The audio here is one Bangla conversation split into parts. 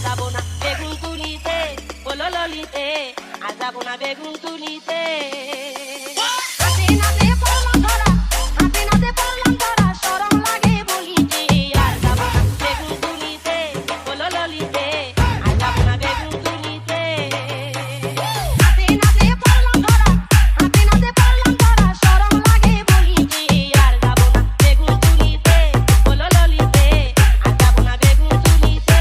যাবো না বেগুন তুলিতে বলো ললিতে আর যাবো না বেগুন তুলিতে হাতে নাতে পড়লাম ধরা হাতে নাতে পড়লাম ধরা শরম লাগে বলিতে আর যাবো না বেগুন তুলিতে বলো ললিতে আর যাবো না বেগুন তুলিতে হাতে নাতে পড়লাম ধরা হাতে নাতে পড়লাম ধরা শরম লাগে বলিতে আর যাবো না বেগুন তুলিতে বলো ললিতে আর যাবো না বেগুন তুলিতে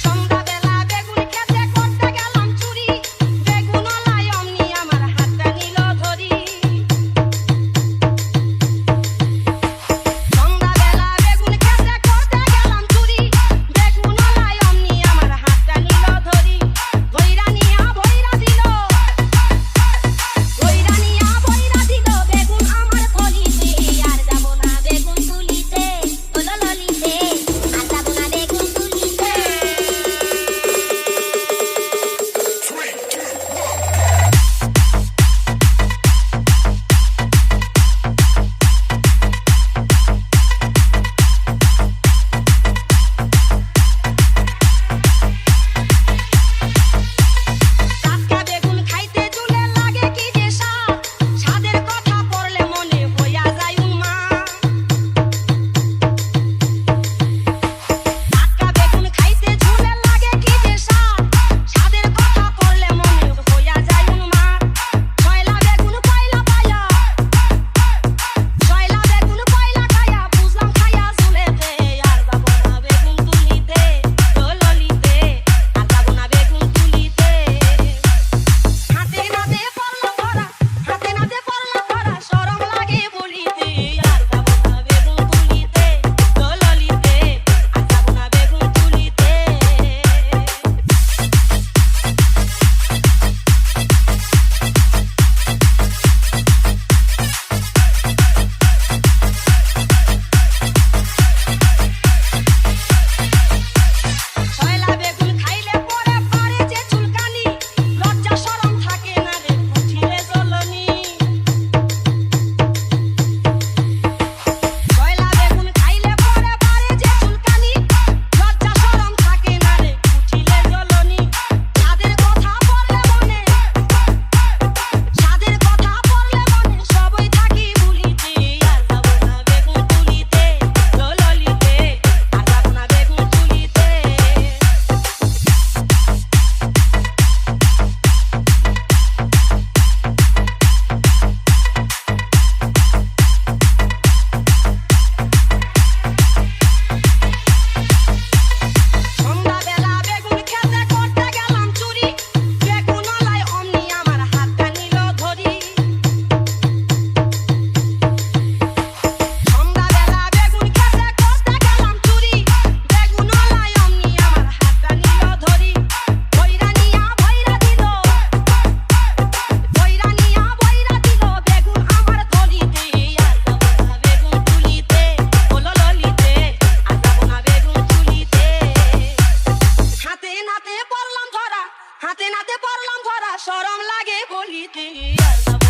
সন্ধ্যাবেলা বেগুন খেতে করতে গেলাম চুরি বেগুনওয়ালাই অমনি আমার হাতটা নিল ধরি সন্ধ্যাবেলা বেগুন খেতে করতে গেলাম চুরি বেগুনওয়ালাই অমনি আমার হাতটা নিল ধরি ভইরা নিয়া ভইরা দিল বেগুন আমার ফলিতে আর যাবো না বেগুন তুলিতে বলো ললিতে আর যাবো না বেগুন তুলিতে টাটকা বেগুন খাইতে চুলে লাগে কি যে স্বাদ স্বাদের কথা পড়লে মনে হইয়া যায় উমা টাটকা বেগুন খাইতে চুলে লাগে কি যে স্বাদ স্বাদের কথা পড়লে মনে হইয়া যায় উমা ছয়লা বেগুন কয়লা পায়া ছয়লা বেগুন কয়লা খায়া বুঝলাম খায়া চুলেতে আর যাবো না বেগুন তুলিতে ও ললিতে আর যাবো না বেগুন তুলিতে হাতে নাতে পড়লাম ধরা হাতে নাতে পড়লাম ধরা শরম লাগে বলিতে আর যাবো না বেগুন তুলিতে ও ললিতে আর যাবো না বেগুন তুলিতে ছয়লা বেগুন খাইলে পরে পারে যে চুলকানি লজ্জা শরম থাকে না রে উঠিলে জ্বলনি ছয়লা বেগুন খাইলে পরে পারে যে চুলকানি লজ্জা শরম থাকে না রে উঠিলে জ্বলনি স্বাদের কথা পড়লে মনে স্বাদের কথা পড়লে মনে সবই থাকি ভুলিতে আর যাবো না বেগুন তুলিতে ও ললিতে আর যাবো না বেগুন তুলিতে সন্ধ্যাবেলা বেগুন খেতে করতে গেলাম চুরি বেগুনওয়ালাই অমনি আমার হাতটা নিল ধরি সন্ধ্যাবেলা বেগুন খেতে করতে গেলাম চুরি বেগুনওয়ালাই অমনি আমার হাতটা নিল ধরি ভইরা নিয়া ভইরা দিল বেগুন আমার থলিতে আর যাবো না বেগুন তুলিতে বলো ললিতে আর যাবো না বেগুন তুলিতে হাতে নাতে পড়লাম ধরা হাতে নাতে পড়লাম ধরা শরম লাগে বলিতে আর যাবো